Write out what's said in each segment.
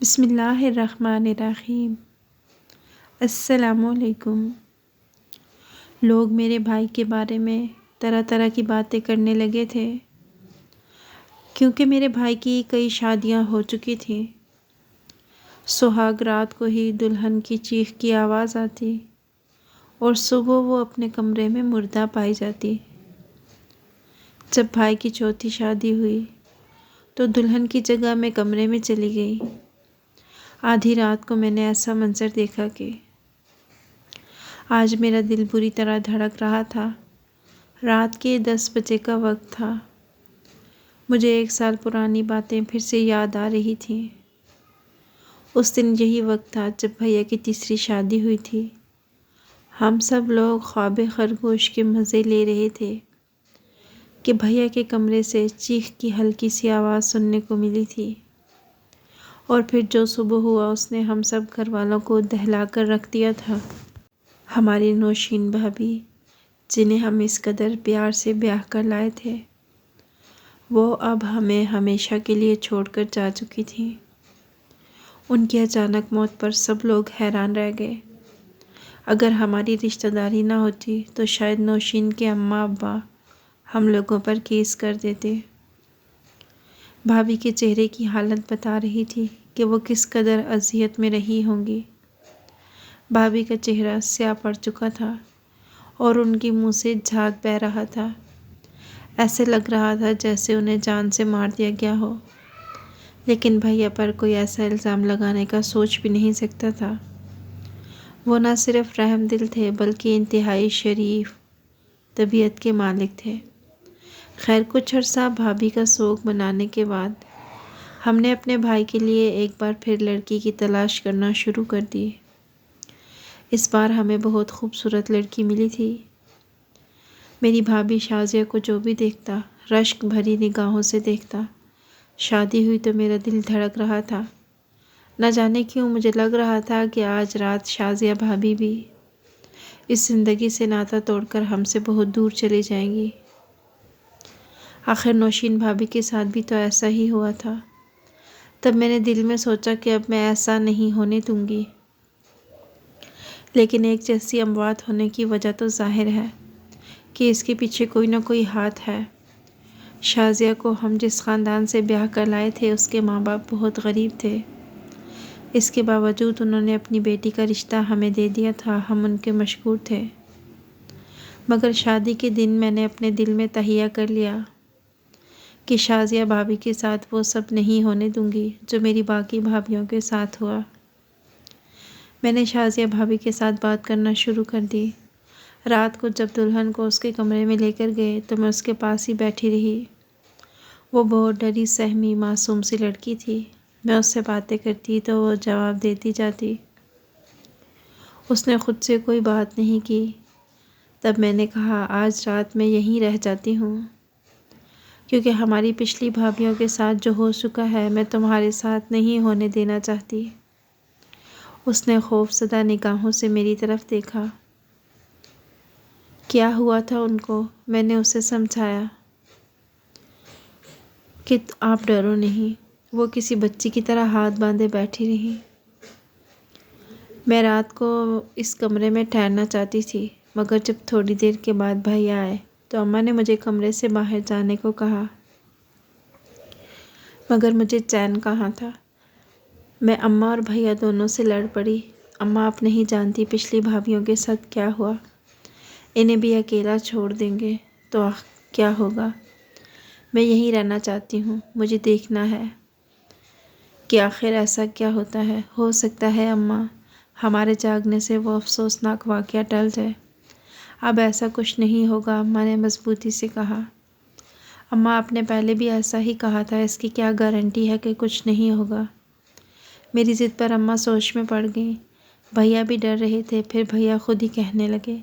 بسم اللہ الرحمن الرحیم۔ السلام علیکم۔ لوگ میرے بھائی کے بارے میں طرح طرح کی باتیں کرنے لگے تھے، کیونکہ میرے بھائی کی کئی شادیاں ہو چکی تھیں۔ سہاگ رات کو ہی دلہن کی چیخ کی آواز آتی اور صبح وہ اپنے کمرے میں مردہ پائی جاتی۔ جب بھائی کی چوتھی شادی ہوئی تو دلہن کی جگہ میں کمرے میں چلی گئی۔ آدھی رات کو میں نے ایسا منظر دیکھا کہ آج میرا دل بری طرح دھڑک رہا تھا۔ رات کے 10 بجے کا وقت تھا۔ مجھے 1 سال پرانی باتیں پھر سے یاد آ رہی تھیں۔ اس دن یہی وقت تھا جب بھیا کی تیسری شادی ہوئی تھی۔ ہم سب لوگ خواب خرگوش کے مزے لے رہے تھے کہ بھیا کے کمرے سے چیخ کی ہلکی سی آواز سننے کو ملی تھی، اور پھر جو صبح ہوا اس نے ہم سب گھر والوں کو دہلا کر رکھ دیا تھا۔ ہماری نوشین بھابی، جنہیں ہم اس قدر پیار سے بیاہ کر لائے تھے، وہ اب ہمیں ہمیشہ کے لیے چھوڑ کر جا چکی تھیں۔ ان کی اچانک موت پر سب لوگ حیران رہ گئے۔ اگر ہماری رشتہ داری نہ ہوتی تو شاید نوشین کے اماں ابا ہم لوگوں پر کیس کر دیتے۔ بھابی کے چہرے کی حالت بتا رہی تھی کہ وہ کس قدر اذیت میں رہی ہوں گی۔ بھابی کا چہرہ سیاہ پڑ چکا تھا اور ان کے منہ سے جھاگ بہہ رہا تھا۔ ایسے لگ رہا تھا جیسے انہیں جان سے مار دیا گیا ہو، لیکن بھیا پر کوئی ایسا الزام لگانے کا سوچ بھی نہیں سکتا تھا۔ وہ نہ صرف رحم دل تھے بلکہ انتہائی شریف طبیعت کے مالک تھے۔ خیر، کچھ عرصہ بھابی کا سوگ منانے کے بعد ہم نے اپنے بھائی کے لیے ایک بار پھر لڑکی کی تلاش کرنا شروع کر دی۔ اس بار ہمیں بہت خوبصورت لڑکی ملی تھی۔ میری بھابھی شازیہ کو جو بھی دیکھتا رشک بھری نگاہوں سے دیکھتا۔ شادی ہوئی تو میرا دل دھڑک رہا تھا۔ نہ جانے کیوں مجھے لگ رہا تھا کہ آج رات شازیہ بھابھی بھی اس زندگی سے ناتا توڑ کر ہم سے بہت دور چلی جائیں گی۔ آخر نوشین بھابھی کے ساتھ بھی تو ایسا ہی ہوا تھا۔ تب میں نے دل میں سوچا کہ اب میں ایسا نہیں ہونے دوں گی۔ لیکن ایک جیسی اموات ہونے کی وجہ تو ظاہر ہے کہ اس کے پیچھے کوئی نہ کوئی ہاتھ ہے۔ شازیہ کو ہم جس خاندان سے بیاہ کر لائے تھے اس کے ماں باپ بہت غریب تھے۔ اس کے باوجود انہوں نے اپنی بیٹی کا رشتہ ہمیں دے دیا تھا۔ ہم ان کے مشکور تھے، مگر شادی کے دن میں نے اپنے دل میں تہیہ کر لیا کہ شازیہ بھابھی کے ساتھ وہ سب نہیں ہونے دوں گی جو میری باقی بھابھیوں کے ساتھ ہوا۔ میں نے شازیہ بھابھی کے ساتھ بات کرنا شروع کر دی۔ رات کو جب دلہن کو اس کے کمرے میں لے کر گئے تو میں اس کے پاس ہی بیٹھی رہی۔ وہ بہت ڈری سہمی معصوم سی لڑکی تھی۔ میں اس سے باتیں کرتی تو وہ جواب دیتی جاتی۔ اس نے خود سے کوئی بات نہیں کی۔ تب میں نے کہا، آج رات میں یہیں رہ جاتی ہوں، کیونکہ ہماری پچھلی بھابھیوں کے ساتھ جو ہو چکا ہے میں تمہارے ساتھ نہیں ہونے دینا چاہتی۔ اس نے خوف زدہ نگاہوں سے میری طرف دیکھا۔ کیا ہوا تھا ان کو؟ میں نے اسے سمجھایا کہ آپ ڈرو نہیں۔ وہ کسی بچی کی طرح ہاتھ باندھے بیٹھی رہی۔ میں رات کو اس کمرے میں ٹھہرنا چاہتی تھی، مگر جب تھوڑی دیر کے بعد بھیا آئے تو اماں نے مجھے کمرے سے باہر جانے کو کہا، مگر مجھے چین کہاں تھا۔ میں اماں اور بھیا دونوں سے لڑ پڑی۔ اماں آپ نہیں جانتی پچھلی بھابھیوں کے ساتھ کیا ہوا۔ انہیں بھی اکیلا چھوڑ دیں گے تو کیا ہوگا۔ میں یہیں رہنا چاہتی ہوں۔ مجھے دیکھنا ہے کہ آخر ایسا کیا ہوتا ہے۔ ہو سکتا ہے اماں ہمارے جاگنے سے وہ افسوسناک واقعہ ٹل جائے۔ اب ایسا کچھ نہیں ہوگا، اماں نے مضبوطی سے کہا۔ اماں آپ نے پہلے بھی ایسا ہی کہا تھا، اس کی کیا گارنٹی ہے کہ کچھ نہیں ہوگا۔ میری ضد پر اماں سوچ میں پڑ گئیں۔ بھیا بھی ڈر رہے تھے۔ پھر بھیا خود ہی کہنے لگے،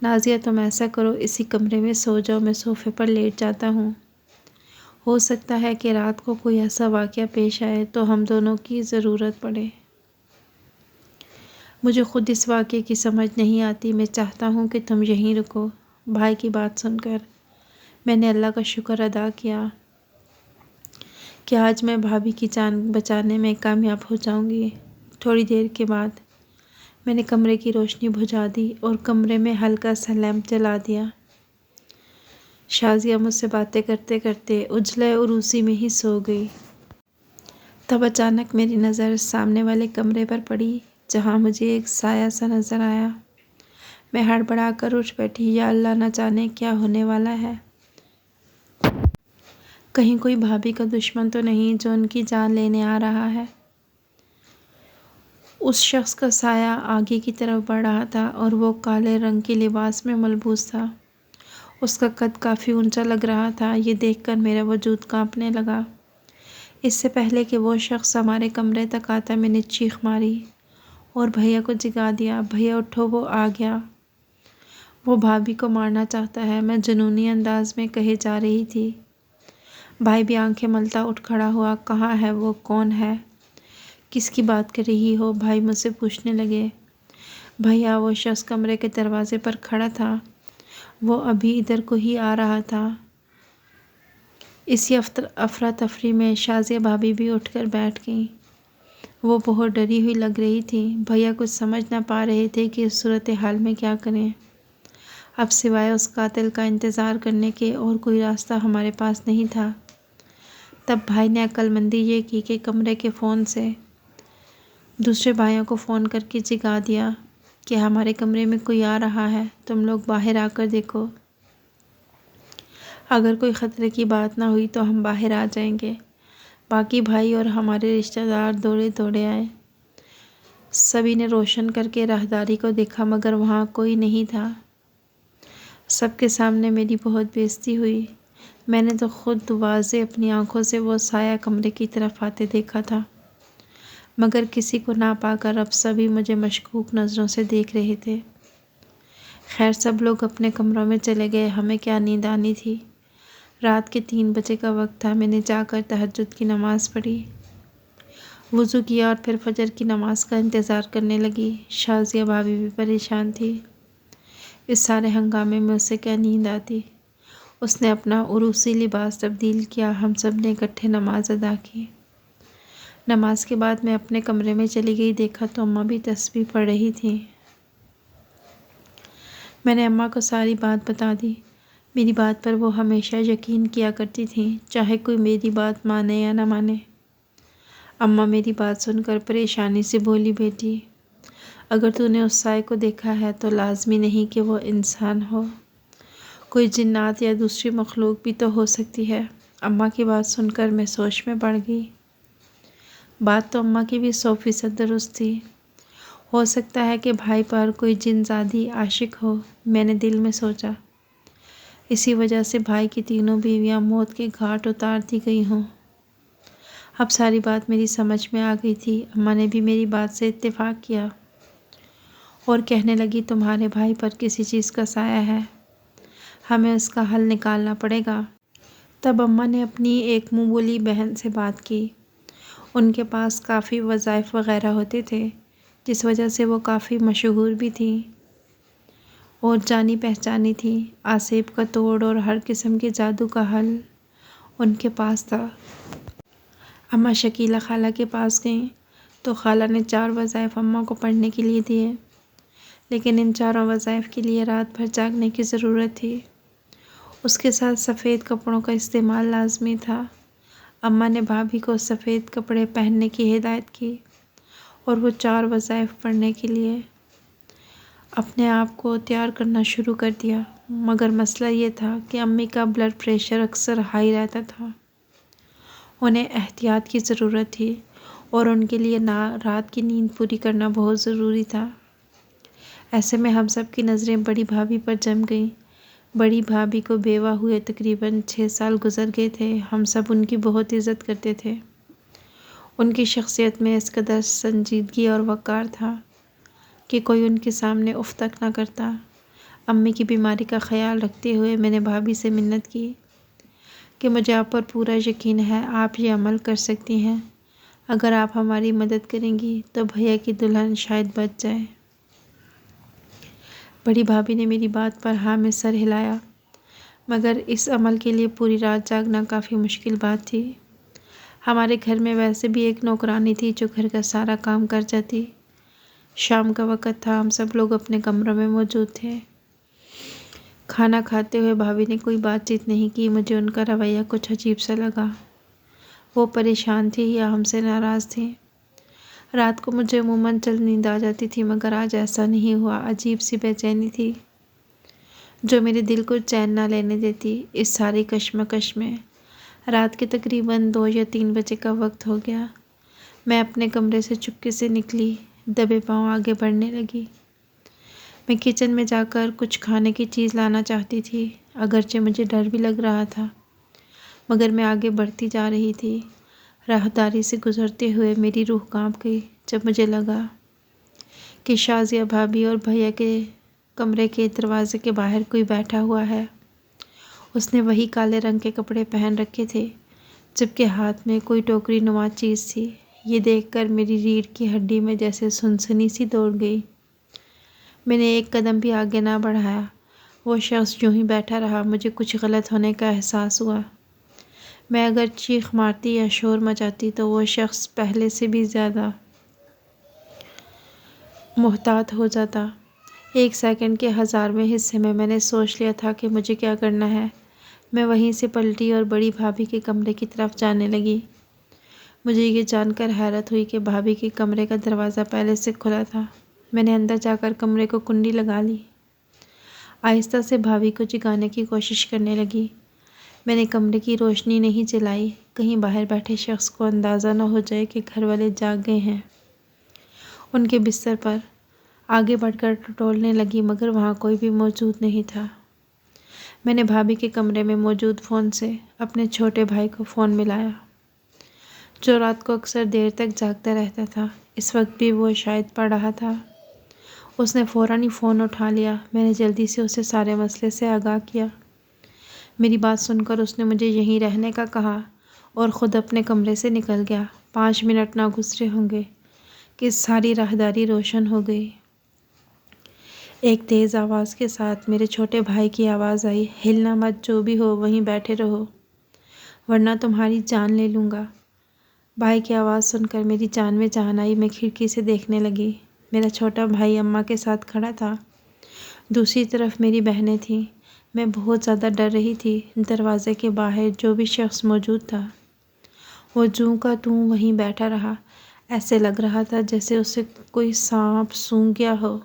نازیہ تم ایسا کرو، اسی کمرے میں سو جاؤ، میں صوفے پر لیٹ جاتا ہوں۔ ہو سکتا ہے کہ رات کو کوئی ایسا واقعہ پیش آئے تو ہم دونوں کی ضرورت پڑے۔ مجھے خود اس واقعے کی سمجھ نہیں آتی۔ میں چاہتا ہوں کہ تم یہیں رکو۔ بھائی کی بات سن کر میں نے اللہ کا شکر ادا کیا کہ آج میں بھابھی کی جان بچانے میں کامیاب ہو جاؤں گی۔ تھوڑی دیر کے بعد میں نے کمرے کی روشنی بجھا دی اور کمرے میں ہلکا سا لیمپ جلا دیا۔ شازیہ مجھ سے باتیں کرتے کرتے اجلے عروسی میں ہی سو گئی۔ تب اچانک میری نظر سامنے والے کمرے پر پڑی جہاں مجھے ایک سایہ سا نظر آیا۔ میں ہڑبڑا کر اٹھ بیٹھی، یا اللہ نہ جانے کیا ہونے والا ہے۔ کہیں کوئی بھابھی کا دشمن تو نہیں جو ان کی جان لینے آ رہا ہے۔ اس شخص کا سایہ آگے کی طرف بڑھ رہا تھا اور وہ کالے رنگ کے لباس میں ملبوس تھا۔ اس کا قد کافی اونچا لگ رہا تھا۔ یہ دیکھ کر میرا وجود کانپنے لگا۔ اس سے پہلے کہ وہ شخص ہمارے کمرے تک آتا میں نے چیخ ماری اور بھیا کو جگا دیا، بھیا اٹھو، وہ آ گیا، وہ بھابھی کو مارنا چاہتا ہے، میں جنونی انداز میں کہے جا رہی تھی۔ بھائی بھی آنکھیں ملتا اٹھ کھڑا ہوا، کہاں ہے وہ، کون ہے، کس کی بات کر رہی ہو؟ بھائی مجھ سے پوچھنے لگے۔ بھیا، وہ شخص کمرے کے دروازے پر کھڑا تھا، وہ ابھی ادھر کو ہی آ رہا تھا۔ اسی افراتفری میں شازیہ بھابھی بھی اٹھ کر بیٹھ گئیں۔ وہ بہت ڈری ہوئی لگ رہی تھی۔ بھیا کچھ سمجھ نہ پا رہے تھے کہ اس صورتحال میں کیا کریں۔ اب سوائے اس قاتل کا انتظار کرنے کے اور کوئی راستہ ہمارے پاس نہیں تھا۔ تب بھائی نے عقل مندی یہ کی کہ کمرے کے فون سے دوسرے بھائیوں کو فون کر کے جگا دیا کہ ہمارے کمرے میں کوئی آ رہا ہے، تم لوگ باہر آ کر دیکھو۔ اگر کوئی خطرے کی بات نہ ہوئی تو ہم باہر آ جائیں گے۔ باقی بھائی اور ہمارے رشتہ دار دوڑے دوڑے آئے۔ سبھی نے روشن کر کے راہداری کو دیکھا مگر وہاں کوئی نہیں تھا۔ سب کے سامنے میری بہت بےعزتی ہوئی۔ میں نے تو خود واضح اپنی آنکھوں سے وہ سایہ کمرے کی طرف آتے دیکھا تھا، مگر کسی کو نہ پا کر اب سبھی مجھے مشکوک نظروں سے دیکھ رہے تھے۔ خیر سب لوگ اپنے کمروں میں چلے گئے، ہمیں کیا نیند آنی تھی۔ رات کے 3 بجے کا وقت تھا۔ میں نے جا کر تہجد کی نماز پڑھی، وضو کیا اور پھر فجر کی نماز کا انتظار کرنے لگی۔ شازیہ بھابھی بھی پریشان تھی۔ اس سارے ہنگامے میں اسے کیا نیند آتی۔ اس نے اپنا عروسی لباس تبدیل کیا، ہم سب نے اکٹھے نماز ادا کی۔ نماز کے بعد میں اپنے کمرے میں چلی گئی، دیکھا تو اماں بھی تسبیح پڑھ رہی تھیں۔ میں نے اماں کو ساری بات بتا دی۔ میری بات پر وہ ہمیشہ یقین کیا کرتی تھیں، چاہے کوئی میری بات مانے یا نہ مانے۔ اماں میری بات سن کر پریشانی سے بولی، بیٹی اگر تو نے اس سائے کو دیکھا ہے تو لازمی نہیں کہ وہ انسان ہو، کوئی جنات یا دوسری مخلوق بھی تو ہو سکتی ہے۔ اماں کی بات سن کر میں سوچ میں پڑ گئی۔ بات تو اماں کی بھی 100% درست تھی۔ ہو سکتا ہے کہ بھائی پر کوئی جن زادی عاشق ہو، میں نے دل میں سوچا۔ اسی وجہ سے بھائی کی تینوں بیویاں موت کے گھاٹ اتار دی گئی ہوں۔ اب ساری بات میری سمجھ میں آ گئی تھی۔ اماں نے بھی میری بات سے اتفاق کیا اور کہنے لگی، تمہارے بھائی پر کسی چیز کا سایہ ہے، ہمیں اس کا حل نکالنا پڑے گا۔ تب اماں نے اپنی ایک منہ بولی بہن سے بات کی۔ ان کے پاس کافی وظائف وغیرہ ہوتے تھے، جس وجہ سے وہ کافی مشہور بھی تھیں اور جانی پہچانی تھیں۔ آسیب کا توڑ اور ہر قسم کے جادو کا حل ان کے پاس تھا۔ اماں شکیلہ خالہ کے پاس گئیں تو خالہ نے 4 وظائف اماں کو پڑھنے کے لیے دیے، لیکن ان 4 وظائف کے لیے رات بھر جاگنے کی ضرورت تھی۔ اس کے ساتھ سفید کپڑوں کا استعمال لازمی تھا۔ اماں نے بھابھی کو سفید کپڑے پہننے کی ہدایت کی اور وہ 4 وظائف پڑھنے کے لیے اپنے آپ کو تیار کرنا شروع کر دیا۔ مگر مسئلہ یہ تھا کہ امی کا بلڈ پریشر اکثر ہائی رہتا تھا، انہیں احتیاط کی ضرورت تھی اور ان کے لیے رات کی نیند پوری کرنا بہت ضروری تھا۔ ایسے میں ہم سب کی نظریں بڑی بھابھی پر جم گئیں۔ بڑی بھابھی کو بیوہ ہوئے تقریباً 6 سال گزر گئے تھے۔ ہم سب ان کی بہت عزت کرتے تھے۔ ان کی شخصیت میں اس قدر سنجیدگی اور وقار تھا کہ کوئی ان کے سامنے اف تک نہ کرتا۔ امی کی بیماری کا خیال رکھتے ہوئے میں نے بھابھی سے منت کی کہ مجھے آپ پر پورا یقین ہے، آپ یہ عمل کر سکتی ہیں۔ اگر آپ ہماری مدد کریں گی تو بھیا کی دلہن شاید بچ جائے۔ بڑی بھابھی نے میری بات پر ہاں میں سر ہلایا، مگر اس عمل کے لیے پوری رات جاگنا کافی مشکل بات تھی۔ ہمارے گھر میں ویسے بھی ایک نوکرانی تھی جو گھر کا سارا کام کر جاتی۔ شام کا وقت تھا، ہم سب لوگ اپنے کمروں میں موجود تھے۔ کھانا کھاتے ہوئے بھابھی نے کوئی بات چیت نہیں کی۔ مجھے ان کا رویہ کچھ عجیب سا لگا۔ وہ پریشان تھی یا ہم سے ناراض تھی؟ رات کو مجھے عموماً جلد نیند آ جاتی تھی، مگر آج ایسا نہیں ہوا۔ عجیب سی بے چینی تھی جو میرے دل کو چین نہ لینے دیتی۔ اس ساری کشمکش میں رات کے تقریباً 2 یا 3 بجے کا وقت ہو گیا۔ میں اپنے کمرے سے چپکے سے نکلی، دبے پاؤں آگے بڑھنے لگی۔ میں کچن میں جا کر کچھ کھانے کی چیز لانا چاہتی تھی، اگرچہ مجھے ڈر بھی لگ رہا تھا، مگر میں آگے بڑھتی جا رہی تھی۔ راہداری سے گزرتے ہوئے میری روح کانپ گئی جب مجھے لگا کہ شازیہ بھابھی اور بھیا کے کمرے کے دروازے کے باہر کوئی بیٹھا ہوا ہے۔ اس نے وہی کالے رنگ کے کپڑے پہن رکھے تھے، جبکہ ہاتھ میں کوئی ٹوکری نما چیز تھی۔ یہ دیکھ کر میری ریڑھ کی ہڈی میں جیسے سنسنی سی دوڑ گئی۔ میں نے ایک قدم بھی آگے نہ بڑھایا۔ وہ شخص یوں ہی بیٹھا رہا۔ مجھے کچھ غلط ہونے کا احساس ہوا۔ میں اگر چیخ مارتی یا شور مچاتی تو وہ شخص پہلے سے بھی زیادہ محتاط ہو جاتا۔ 1 سیکنڈ کے 1000ویں حصے میں نے سوچ لیا تھا کہ مجھے کیا کرنا ہے۔ میں وہیں سے پلٹی اور بڑی بھابھی کے کمرے کی طرف جانے لگی۔ مجھے یہ جان کر حیرت ہوئی کہ بھابھی کے کمرے کا دروازہ پہلے سے کھلا تھا۔ میں نے اندر جا کر کمرے کو کنڈی لگا لی۔ آہستہ سے بھابھی کو جگانے کی کوشش کرنے لگی۔ میں نے کمرے کی روشنی نہیں جلائی، کہیں باہر بیٹھے شخص کو اندازہ نہ ہو جائے کہ گھر والے جاگ گئے ہیں۔ ان کے بستر پر آگے بڑھ کر ٹٹولنے لگی، مگر وہاں کوئی بھی موجود نہیں تھا۔ میں نے بھابھی کے کمرے میں موجود فون سے اپنے چھوٹے بھائی کو فون ملایا، جو رات کو اکثر دیر تک جاگتا رہتا تھا۔ اس وقت بھی وہ شاید پڑھ رہا تھا۔ اس نے فوراً ہی فون اٹھا لیا۔ میں نے جلدی سے اسے سارے مسئلے سے آگاہ کیا۔ میری بات سن کر اس نے مجھے یہیں رہنے کا کہا اور خود اپنے کمرے سے نکل گیا۔ 5 منٹ نہ گزرے ہوں گے کہ ساری راہداری روشن ہو گئی۔ ایک تیز آواز کے ساتھ میرے چھوٹے بھائی کی آواز آئی، ہلنا مت، جو بھی ہو وہیں بیٹھے رہو، ورنہ تمہاری جان لے لوں گا۔ بھائی کی آواز سن کر میری جان میں جان آئی۔ میں کھڑکی سے دیکھنے لگی۔ میرا چھوٹا بھائی اماں کے ساتھ کھڑا تھا، دوسری طرف میری بہنیں تھیں۔ میں بہت زیادہ ڈر رہی تھی۔ دروازے کے باہر جو بھی شخص موجود تھا وہ جوں کا توں وہیں بیٹھا رہا۔ ایسے لگ رہا تھا جیسے اسے کوئی سانپ سونگھ گیا ہو۔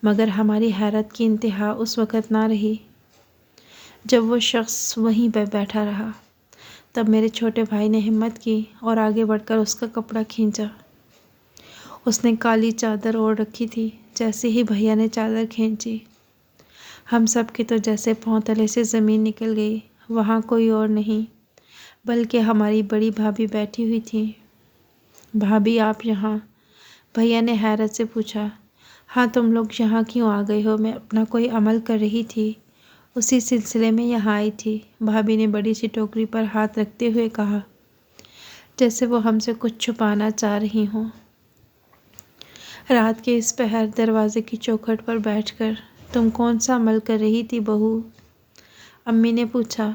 مگر ہماری حیرت کی انتہا اس وقت نہ رہی جب وہ شخص وہیں پہ بیٹھا رہا۔ تب میرے چھوٹے بھائی نے ہمت کی اور آگے بڑھ کر اس کا کپڑا کھینچا۔ اس نے کالی چادر اوڑھ رکھی تھی۔ جیسے ہی بھیا نے چادر کھینچی، ہم سب کے تو جیسے پاؤں تلے سے زمین نکل گئی۔ وہاں کوئی اور نہیں بلکہ ہماری بڑی بھابھی بیٹھی ہوئی تھی۔ بھابھی آپ یہاں؟ بھیا نے حیرت سے پوچھا۔ ہاں، تم لوگ یہاں کیوں آ گئے ہو؟ میں اپنا کوئی عمل کر رہی تھی، اسی سلسلے میں یہاں آئی تھی، بھابھی نے بڑی سی ٹوکری پر ہاتھ رکھتے ہوئے کہا، جیسے وہ ہم سے کچھ چھپانا چاہ رہی ہوں۔ رات کے اس پہر دروازے کی چوکھٹ پر بیٹھ کر تم کون سا عمل کر رہی تھی بہو؟ امی نے پوچھا۔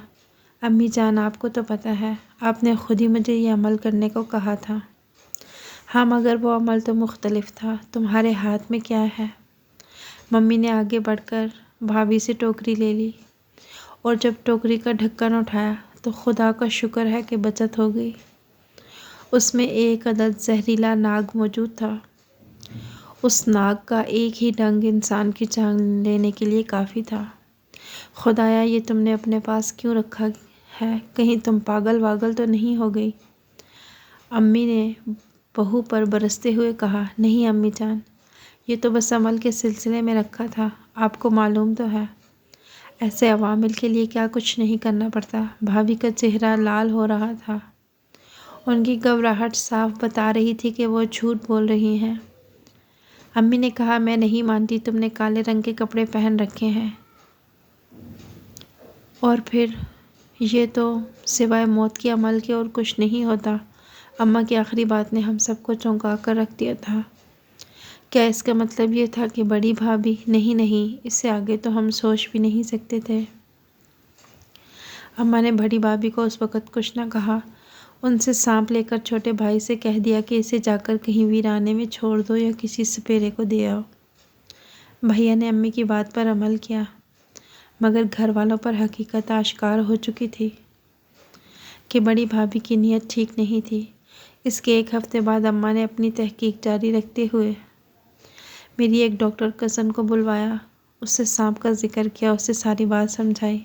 امی جان، آپ کو تو پتہ ہے، آپ نے خود ہی مجھے یہ عمل کرنے کو کہا تھا۔ ہاں، مگر وہ عمل تو مختلف تھا۔ تمہارے ہاتھ میں کیا ہے؟ ممی نے آگے بڑھ کر بھابھی سے ٹوکری لے لی اور جب ٹوکری کا ڈھکن اٹھایا تو خدا کا شکر ہے کہ بچت ہو گئی۔ اس میں ایک عدد زہریلا ناگ موجود تھا۔ اس ناگ کا ایک ہی ڈنگ انسان کی جان لینے کے لیے کافی تھا۔ خدایا، یہ تم نے اپنے پاس کیوں رکھا ہے؟ کہیں تم پاگل واگل تو نہیں ہو گئی؟ امی نے بہو پر برستے ہوئے کہا۔ نہیں امی جان، یہ تو بس عمل کے سلسلے میں رکھا تھا، آپ کو معلوم تو ہے ایسے عوامل کے لیے کیا کچھ نہیں کرنا پڑتا۔ بھابھی کا چہرہ لال ہو رہا تھا۔ ان کی گھبراہٹ صاف بتا رہی تھی کہ وہ جھوٹ بول رہی ہیں۔ امی نے کہا، میں نہیں مانتی، تم نے کالے رنگ کے کپڑے پہن رکھے ہیں اور پھر یہ تو سوائے موت کے عمل کے اور کچھ نہیں ہوتا۔ اماں کی آخری بات نے ہم سب کو چونکا کر رکھ دیا تھا۔ کیا اس کا مطلب یہ تھا کہ بڑی بھابھی؟ نہیں، اس سے آگے تو ہم سوچ بھی نہیں سکتے تھے۔ اماں نے بڑی بھابھی کو اس وقت کچھ نہ کہا۔ ان سے سانپ لے کر چھوٹے بھائی سے کہہ دیا کہ اسے جا کر کہیں ویرانے میں چھوڑ دو یا کسی سپیرے کو دے آؤ۔ بھیا نے امی کی بات پر عمل کیا، مگر گھر والوں پر حقیقت آشکار ہو چکی تھی کہ بڑی بھابھی کی نیت ٹھیک نہیں تھی۔ اس کے 1 ہفتے بعد اماں نے اپنی تحقیق جاری رکھتے ہوئے میری ایک ڈاکٹر کزن کو بلوایا، اس سے سانپ کا ذکر کیا، اسے ساری بات سمجھائی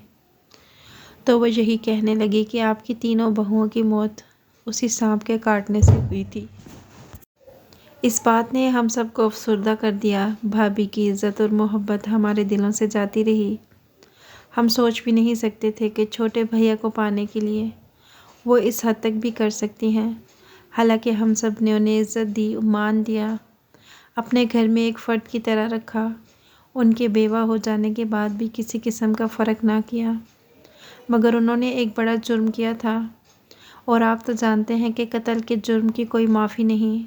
تو وہ یہی کہنے لگی کہ آپ کی تینوں بہوؤں کی موت اسی سانپ کے کاٹنے سے ہوئی تھی۔ اس بات نے ہم سب کو افسردہ کر دیا۔ بھابھی کی عزت اور محبت ہمارے دلوں سے جاتی رہی۔ ہم سوچ بھی نہیں سکتے تھے کہ چھوٹے بھیا کو پانے کے لیے وہ اس حد تک بھی کر سکتی ہیں۔ حالانکہ ہم سب نے انہیں عزت دی، مان دیا، اپنے گھر میں ایک فرد کی طرح رکھا، ان کے بیوہ ہو جانے کے بعد بھی کسی قسم کا فرق نہ کیا۔ مگر انہوں نے ایک بڑا جرم کیا تھا، اور آپ تو جانتے ہیں کہ قتل کے جرم کی کوئی معافی نہیں۔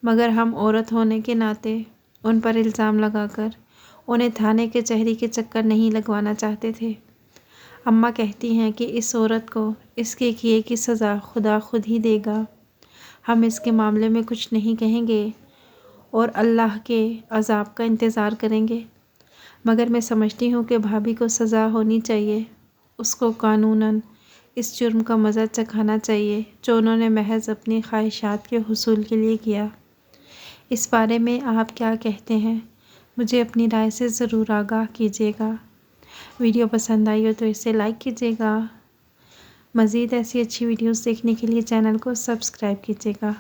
مگر ہم عورت ہونے کے ناطے ان پر الزام لگا کر انہیں تھانے کے چہری کے چکر نہیں لگوانا چاہتے تھے۔ اماں کہتی ہیں کہ اس عورت کو اس کے کیے کی سزا خدا خود ہی دے گا، ہم اس کے معاملے میں کچھ نہیں کہیں گے اور اللہ کے عذاب کا انتظار کریں گے۔ مگر میں سمجھتی ہوں کہ بھابھی کو سزا ہونی چاہیے، اس کو قانوناً اس جرم کا مزہ چکھانا چاہیے جو انہوں نے محض اپنی خواہشات کے حصول کے لیے کیا۔ اس بارے میں آپ کیا کہتے ہیں؟ مجھے اپنی رائے سے ضرور آگاہ کیجیے گا۔ ویڈیو پسند آئی ہو تو اسے لائک کیجیے گا۔ مزید ایسی اچھی ویڈیوز دیکھنے کے لیے چینل کو سبسکرائب کیجیے گا۔